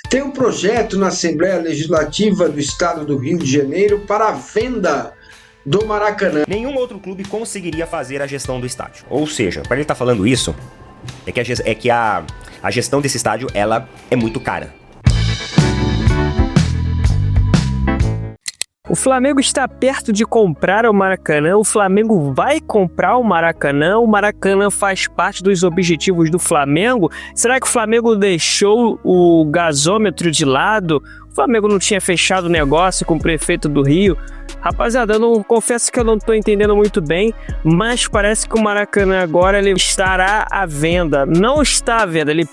Tem um projeto na Assembleia Legislativa do Estado do Rio de Janeiro para a venda do Maracanã. Nenhum outro clube conseguiria fazer a gestão do estádio. Ou seja, para ele estar falando isso, é que a gestão desse estádio ela é muito cara. O Flamengo está perto de comprar o Maracanã, o Flamengo vai comprar o Maracanã faz parte dos objetivos do Flamengo. Será que o Flamengo deixou o gasômetro de lado? O Flamengo não tinha fechado o negócio com o prefeito do Rio? Rapaziada, eu não confesso que eu não estou entendendo muito bem, mas parece que o Maracanã agora ele estará à venda. Não está à venda, ele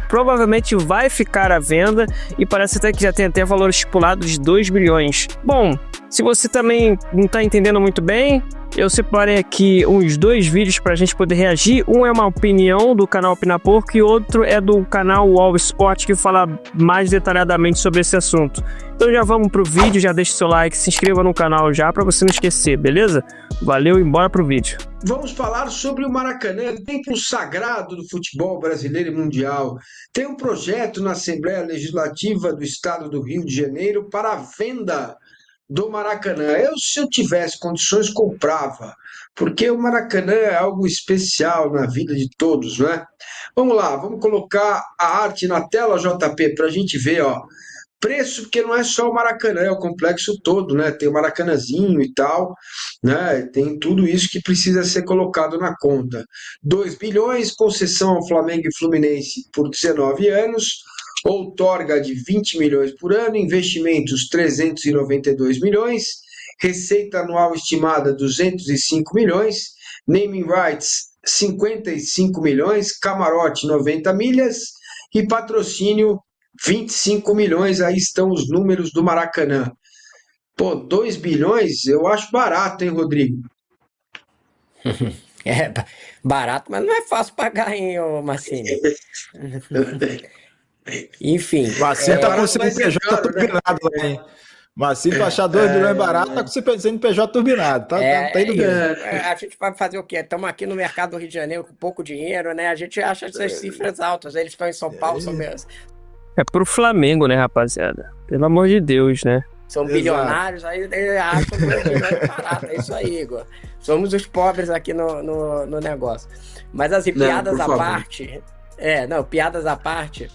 provavelmente vai ficar à venda e parece até que já tem até valor estipulado de 2 bilhões. Bom, se você também não está entendendo muito bem, eu separei aqui uns 2 vídeos para a gente poder reagir. Um é uma opinião do canal Opina Porco e outro é do canal All Sport, que fala mais detalhadamente sobre esse assunto. Então já vamos pro vídeo, já deixa o seu like, se inscreva no canal já para você não esquecer, beleza? Valeu e bora pro vídeo. Vamos falar sobre o Maracanã, templo sagrado do futebol brasileiro e mundial. Tem um projeto na Assembleia Legislativa do Estado do Rio de Janeiro para a venda do Maracanã. Se eu tivesse condições, comprava, porque o Maracanã é algo especial na vida de todos, né? Vamos lá, vamos colocar a arte na tela, JP, para a gente ver, ó. Preço, porque não é só o Maracanã, é o complexo todo, né? Tem o Maracanãzinho e tal, né? Tem tudo isso que precisa ser colocado na conta. 2 bilhões, concessão ao Flamengo e Fluminense por 19 anos, outorga de 20 milhões por ano, investimentos 392 milhões, receita anual estimada 205 milhões, naming rights 55 milhões, camarote 90 milhas e patrocínio 25 milhões. Aí estão os números do Maracanã. Pô, 2 bilhões eu acho barato, hein, Rodrigo? É barato, mas não é fácil pagar, hein, ô Marcini? Enfim. Marcinho tá com o CNPJ turbinado lá, hein? Marcinho, pra achar 2 bilhões barato, tá com o CNPJ turbinado. Tá indo bem. A gente vai fazer o quê? Estamos aqui no mercado do Rio de Janeiro com pouco dinheiro, né? A gente acha essas cifras altas. Eles estão em São Paulo, são mesmo. É pro Flamengo, né, rapaziada? Pelo amor de Deus, né? São bilionários, aí acham que é barato. É isso aí, Igor. Somos os pobres aqui no negócio. Mas assim, piadas à parte. Piadas à parte.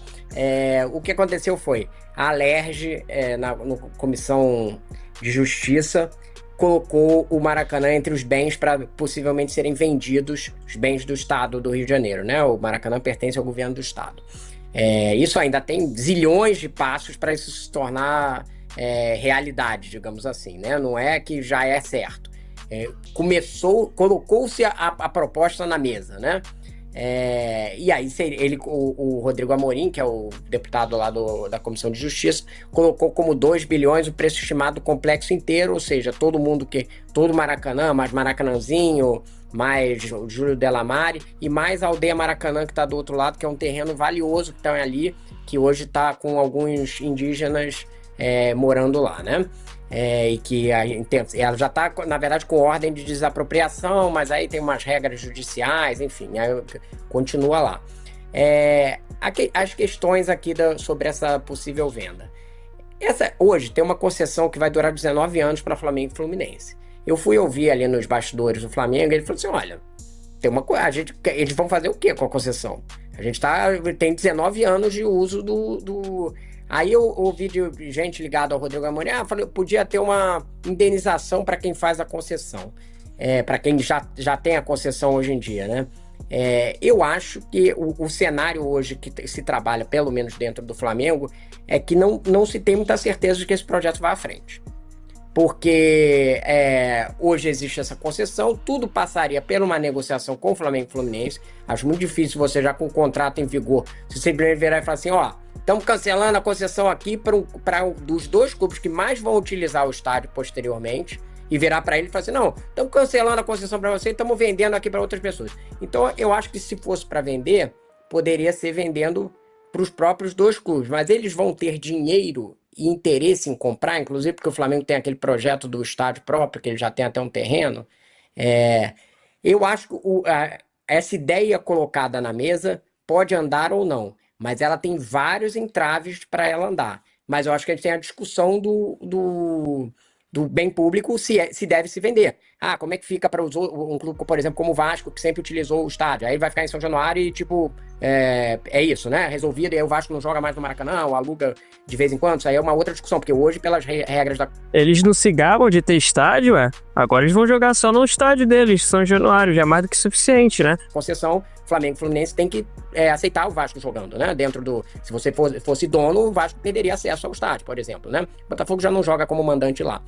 O que aconteceu foi a Alerj, na Comissão de Justiça, colocou o Maracanã entre os bens para possivelmente serem vendidos, os bens do Estado do Rio de Janeiro, né? O Maracanã pertence ao governo do Estado. Isso ainda tem zilhões de passos para isso se tornar realidade, digamos assim, né? Não é que já é certo. Colocou-se a proposta na mesa, né? E aí o Rodrigo Amorim, que é o deputado lá da Comissão de Justiça, colocou como 2 bilhões o preço estimado do complexo inteiro, ou seja, todo Maracanã, mais Maracanãzinho, mais Júlio Delamare e mais a aldeia Maracanã, que está do outro lado, que é um terreno valioso que está ali, que hoje está com alguns indígenas morando lá, né? E que ela já está, na verdade, com ordem de desapropriação, mas aí tem umas regras judiciais, enfim, aí continua lá. As questões aqui sobre essa possível venda. Hoje tem uma concessão que vai durar 19 anos para Flamengo e Fluminense. Eu fui ouvir ali nos bastidores do Flamengo, ele falou assim, olha, eles vão fazer o quê com a concessão? A gente tem 19 anos de uso do... Aí eu ouvi de gente ligada ao Rodrigo Amorim, falei, podia ter uma indenização para quem faz a concessão, para quem já tem a concessão hoje em dia, né? Eu acho que o cenário hoje que se trabalha, pelo menos dentro do Flamengo, é que não se tem muita certeza de que esse projeto vá à frente. Porque hoje existe essa concessão, tudo passaria por uma negociação com o Flamengo e Fluminense. Acho muito difícil você já com o contrato em vigor, se você virar e falar assim, estamos cancelando a concessão aqui para dos 2 clubes que mais vão utilizar o estádio posteriormente e virar para ele e falar assim, não, estamos cancelando a concessão para você e estamos vendendo aqui para outras pessoas. Então eu acho que se fosse para vender, poderia ser vendendo para os próprios 2 clubes, mas eles vão ter dinheiro e interesse em comprar, inclusive porque o Flamengo tem aquele projeto do estádio próprio, que ele já tem até um terreno. Eu acho que essa ideia colocada na mesa pode andar ou não, mas ela tem vários entraves para ela andar. Mas eu acho que a gente tem a discussão do bem público se deve se vender. Como é que fica para um clube, por exemplo, como o Vasco, que sempre utilizou o estádio? Aí ele vai ficar em São Januário e, tipo, é isso, né? Resolvido, e aí o Vasco não joga mais no Maracanã, ou aluga de vez em quando. Isso aí é uma outra discussão, porque hoje, pelas regras da... Eles não se gabam de ter estádio, agora eles vão jogar só no estádio deles, São Januário, já é mais do que suficiente, né? Concessão, Flamengo e Fluminense tem que aceitar o Vasco jogando, né? Dentro do... Se você fosse dono, o Vasco perderia acesso ao estádio, por exemplo, né? O Botafogo já não joga como mandante lá.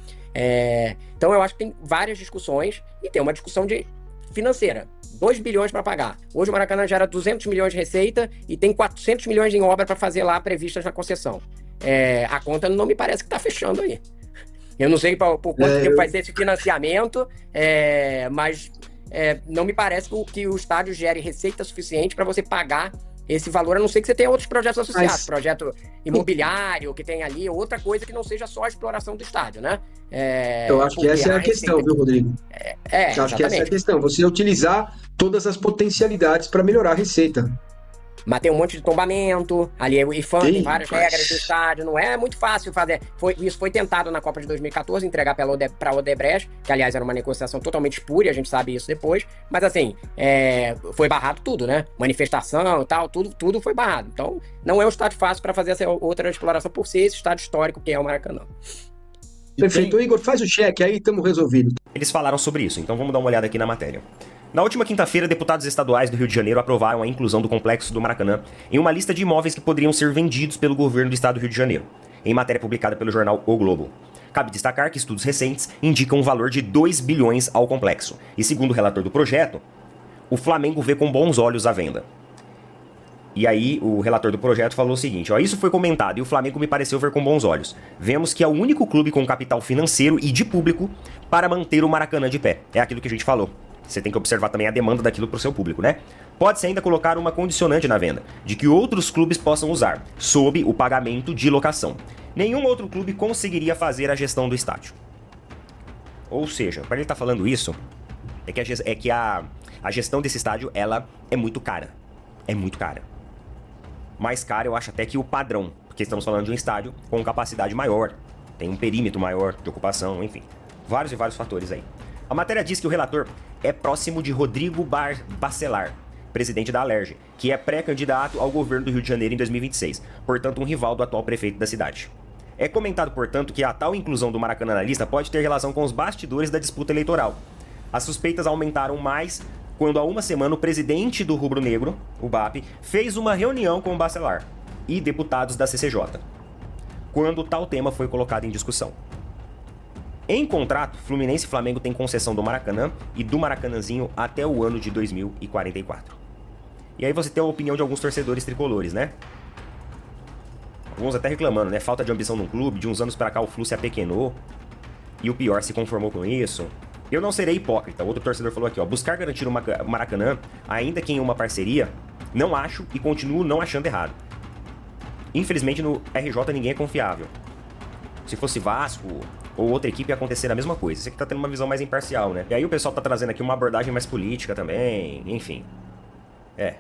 Então eu acho que tem várias discussões e tem uma discussão financeira. 2 bilhões para pagar. Hoje o Maracanã gera 200 milhões de receita e tem 400 milhões em obra para fazer lá previstas na concessão. A conta não me parece que está fechando aí. Eu não sei por quanto tempo vai ser esse financiamento, mas não me parece que o estádio gere receita suficiente para você pagar esse valor, a não ser que você tenha outros projetos associados, projeto imobiliário que tem ali, outra coisa que não seja só a exploração do estádio, né? Eu acho que essa é a questão, viu, Rodrigo? Eu acho que essa é a questão, você utilizar todas as potencialidades para melhorar a receita. Mas tem um monte de tombamento, ali o IFAM tem várias regras do estádio, não é muito fácil fazer. Isso foi tentado na Copa de 2014, entregar para a Odebrecht, que aliás era uma negociação totalmente espúria, a gente sabe isso depois, mas assim, foi barrado tudo, né? Manifestação e tal, tudo foi barrado. Então, não é um estádio fácil para fazer essa outra exploração por ser esse estádio histórico que é o Maracanã. Perfeito, Igor, faz o cheque aí, estamos resolvidos. Eles falaram sobre isso, então vamos dar uma olhada aqui na matéria. Na última quinta-feira, deputados estaduais do Rio de Janeiro aprovaram a inclusão do complexo do Maracanã em uma lista de imóveis que poderiam ser vendidos pelo governo do estado do Rio de Janeiro, em matéria publicada pelo jornal O Globo. Cabe destacar que estudos recentes indicam um valor de 2 bilhões ao complexo, e segundo o relator do projeto, o Flamengo vê com bons olhos a venda. E aí, o relator do projeto falou o seguinte, isso foi comentado e o Flamengo me pareceu ver com bons olhos. Vemos que é o único clube com capital financeiro e de público para manter o Maracanã de pé. É aquilo que a gente falou. Você tem que observar também a demanda daquilo para o seu público, né? Pode-se ainda colocar uma condicionante na venda, de que outros clubes possam usar, sob o pagamento de locação. Nenhum outro clube conseguiria fazer a gestão do estádio. Ou seja, para ele estar falando isso, é que a gestão desse estádio, ela é muito cara. É muito cara. Mais cara, eu acho até que o padrão, porque estamos falando de um estádio com capacidade maior, tem um perímetro maior de ocupação, enfim. Vários e vários fatores aí. A matéria diz que o relator é próximo de Rodrigo Bacelar, presidente da Alerj, que é pré-candidato ao governo do Rio de Janeiro em 2026, portanto um rival do atual prefeito da cidade. É comentado, portanto, que a tal inclusão do Maracanã na lista pode ter relação com os bastidores da disputa eleitoral. As suspeitas aumentaram mais quando há uma semana o presidente do Rubro Negro, o BAP, fez uma reunião com o Bacelar e deputados da CCJ, quando tal tema foi colocado em discussão. Em contrato, Fluminense e Flamengo têm concessão do Maracanã e do Maracanãzinho até o ano de 2044. E aí você tem a opinião de alguns torcedores tricolores, né? Alguns até reclamando, né? Falta de ambição no clube, de uns anos pra cá o Flu se apequenou e o pior se conformou com isso. Eu não serei hipócrita, outro torcedor falou aqui, buscar garantir o Maracanã, ainda que em uma parceria, não acho e continuo não achando errado. Infelizmente no RJ ninguém é confiável. Se fosse Vasco ou outra equipe ia acontecer a mesma coisa. Você que tá tendo uma visão mais imparcial, né? E aí o pessoal tá trazendo aqui uma abordagem mais política também, enfim. A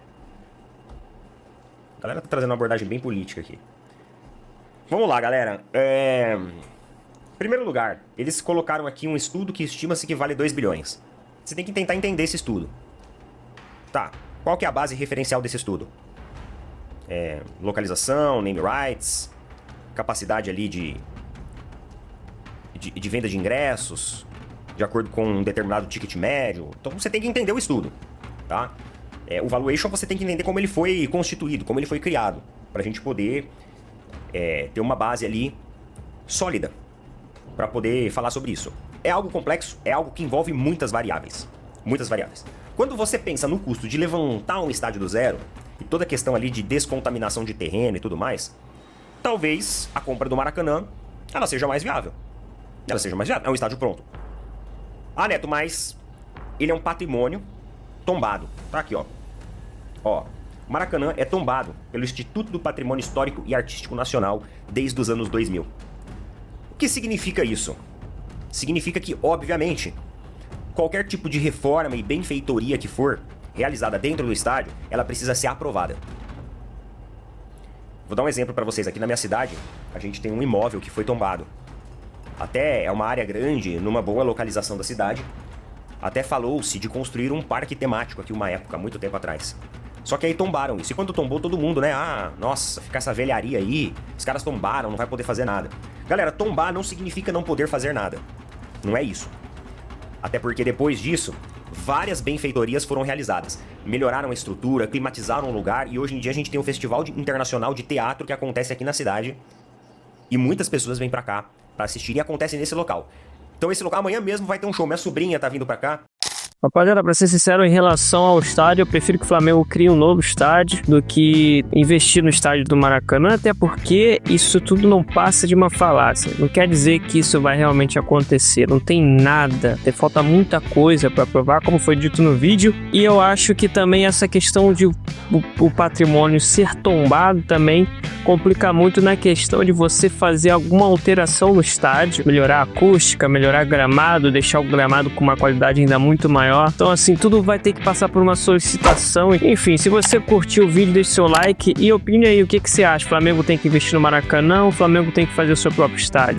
galera tá trazendo uma abordagem bem política aqui. Vamos lá, galera. Em primeiro lugar, eles colocaram aqui um estudo que estima-se que vale 2 bilhões. Você tem que tentar entender esse estudo. Tá, qual que é a base referencial desse estudo? Localização, name rights, capacidade ali de venda de ingressos, de acordo com um determinado ticket médio. Então você tem que entender o estudo, tá? O valuation você tem que entender como ele foi constituído, como ele foi criado, pra gente poder ter uma base ali sólida para poder falar sobre isso. É algo complexo, é algo que envolve muitas variáveis. Muitas variáveis. Quando você pensa no custo de levantar um estádio do zero, e toda a questão ali de descontaminação de terreno e tudo mais, talvez a compra do Maracanã, ela seja mais viável. É um estádio pronto. Ah, Neto, mas ele é um patrimônio tombado. Tá aqui, ó. O Maracanã é tombado pelo Instituto do Patrimônio Histórico e Artístico Nacional desde os anos 2000. O que significa isso? Significa que, obviamente, qualquer tipo de reforma e benfeitoria que for realizada dentro do estádio, ela precisa ser aprovada. Vou dar um exemplo para vocês. Aqui na minha cidade, a gente tem um imóvel que foi tombado. Até é uma área grande, numa boa localização da cidade. Até falou-se de construir um parque temático aqui uma época, muito tempo atrás. Só que aí tombaram isso. E quando tombou, todo mundo, né? Ah, nossa, fica essa velharia aí. Os caras tombaram, não vai poder fazer nada. Galera, tombar não significa não poder fazer nada. Não é isso. Até porque depois disso, várias benfeitorias foram realizadas. Melhoraram a estrutura, climatizaram o lugar e hoje em dia a gente tem um festival internacional de teatro que acontece aqui na cidade. E muitas pessoas vêm pra cá pra assistir e acontece nesse local. Então esse local amanhã mesmo vai ter um show. Minha sobrinha tá vindo pra cá. Rapaziada, pra ser sincero, em relação ao estádio, eu prefiro que o Flamengo crie um novo estádio do que investir no estádio do Maracanã, até porque isso tudo não passa de uma falácia. Não quer dizer que isso vai realmente acontecer, não tem nada, falta muita coisa pra provar, como foi dito no vídeo, e eu acho que também essa questão de o patrimônio ser tombado também complica muito na questão de você fazer alguma alteração no estádio, melhorar a acústica, melhorar gramado, deixar o gramado com uma qualidade ainda muito maior. Então assim, tudo vai ter que passar por uma solicitação. Enfim, se você curtiu o vídeo, deixe seu like e opine aí o que você acha. O Flamengo tem que investir no Maracanã ou o Flamengo tem que fazer o seu próprio estádio?